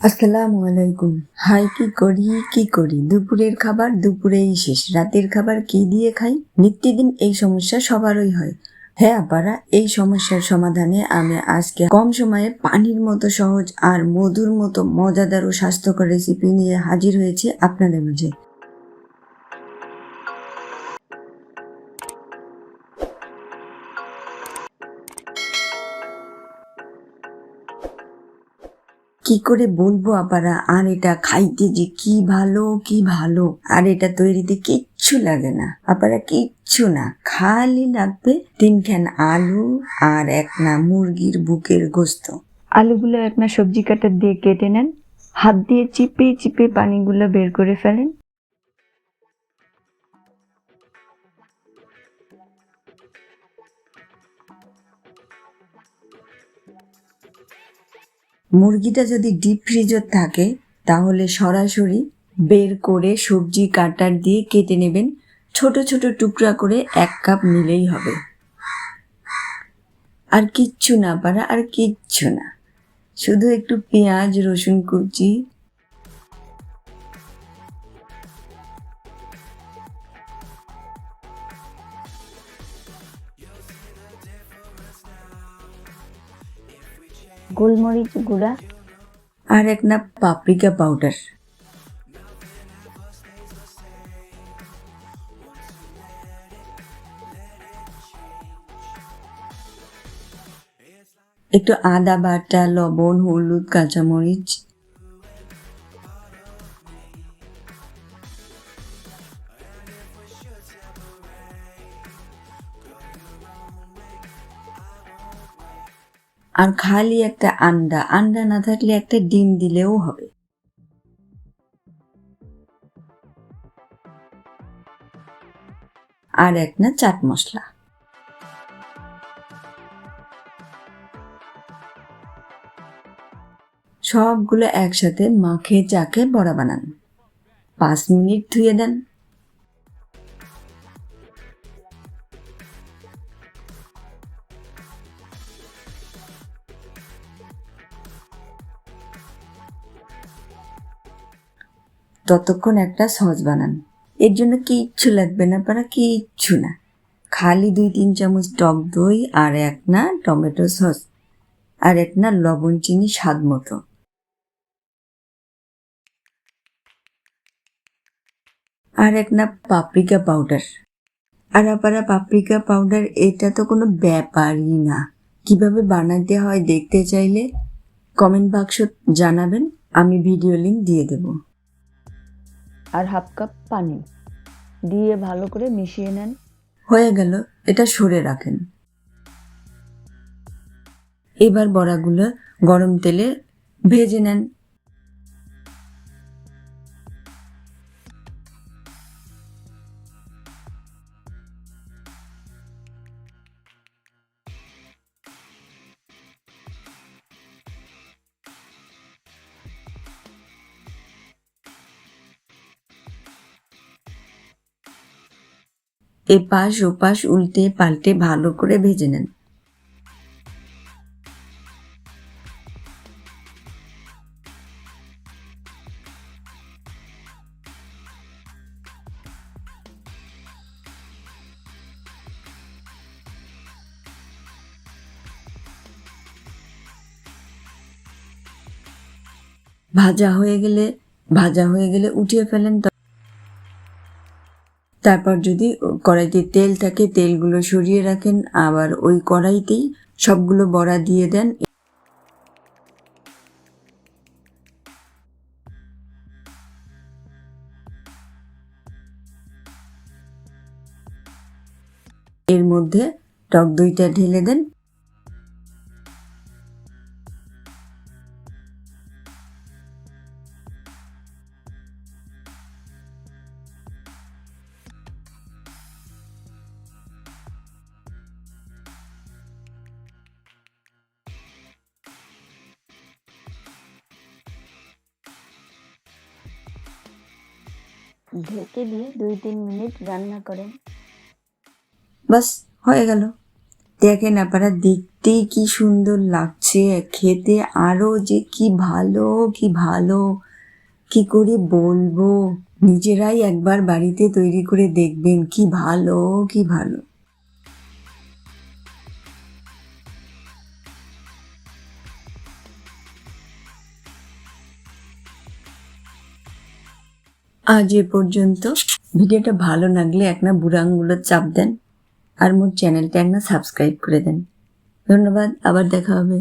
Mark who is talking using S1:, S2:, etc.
S1: আসসালামু আলাইকুম। হাই, কি করি দুপুরের খাবার দুপুরেই শেষ, রাতের খাবার কি দিয়ে খাই? নিত্যদিন এই সমস্যা সবারই হয়। হ্যাঁ আপারা, এই সমস্যার সমাধানে আমি আজকে কম সময়ে পানির মতো সহজ আর মধুর মতো মজাদার ও স্বাস্থ্যকর রেসিপি নিয়ে হাজির হয়েছি আপনাদের মাঝে। কি করে বলবো আপারা, আর এটা খাইতে যে কি ভালো, আর এটা তৈরিতে কিচ্ছু লাগে না আপারা, কিচ্ছু না, খালি লাগবে 3 খান আলু আর একটা মুরগির বুকের গোস্ত। আলুগুলো একটা সবজি কাটার দিয়ে কেটে নেন, হাত দিয়ে চিপে চিপে পানিগুলো বের করে ফেলেন। মুরগিটা যদি ডিপ ফ্রিজে থাকে তাহলে সরাসরি বের করে সবজি কাটার দিয়ে কেটে নেবেন, ছোট ছোট টুকরা করে 1 কাপ নিলেই হবে। আর কিচ্ছু না পারা, আর কিচ্ছু না, শুধু একটু পেঁয়াজ রসুন কুচি, গোলমরিচ গুঁড়া আর একটা পাপ্রিকা পাউডার। একটু আদা বাটা, লবণ, হলুদ, কাঁচামরিচ, আর খালি একটা আন্ডা না থাকলে একটা ডিম দিলেও হবে। আর একটা চাট মশলা। সবগুলো একসাথে মাখে চাকে বড়া বানান, 5 মিনিট ধুয়ে দেন। ততক্ষণ একটা সস বানান। এর জন্য কিচ্ছু লাগবে না পারা, কিচ্ছু না, খালি 2-3 চামচ টক দই আর একটা টমেটো সস আর একটা লবণ চিনি স্বাদ মতো, আর একটা পাপ্রিকা পাউডার। আর আপারা, পাপ্রিকা পাউডার এটা তো কোনো ব্যাপারই না। কিভাবে বানাতে হয় দেখতে চাইলে কমেন্ট বাক্স জানাবেন, আমি ভিডিও লিংক দিয়ে দেব।
S2: আর 1/2 কাপ পানি দিয়ে ভালো করে মিশিয়ে নেন।
S1: হয়ে গেল, এটা সরে রাখেন। এবার বড়াগুলো গরম তেলে ভেজে নেন। এপাশ ওপাশ উল্টে পাল্টে ভালো করে ভেজে নেন। ভাজা হয়ে গেলে উঠিয়ে ফেলেন। তারপর যদি কড়াইতে তেল থাকে তেলগুলো সরিয়ে রাখেন, আবার ওই কড়াইতেই সবগুলো বড়া দিয়ে দেন। এর মধ্যে টক দইটা ঢেলে দেন।
S2: ঢেকে দিয়ে 2-3 মিনিট রান্না করেন।
S1: বাস হয়ে গেল। দেখেন আপনারা, দেখতেই কি সুন্দর লাগছে। হচ্ছে, খেতে আরো যে কি ভালো, কি ভালো, কি করে বলবো। নিজেরাই একবার বাড়িতে তৈরি করে দেখবেন, কি ভালো, কি ভালো। আজ এ পর্যন্ত। ভিডিওটা ভালো লাগলে একটা বুড়ো আঙুলের চাপ দেন আর মোর চ্যানেলটা একটা সাবস্ক্রাইব করে দেন। ধন্যবাদ, আবার দেখা হবে।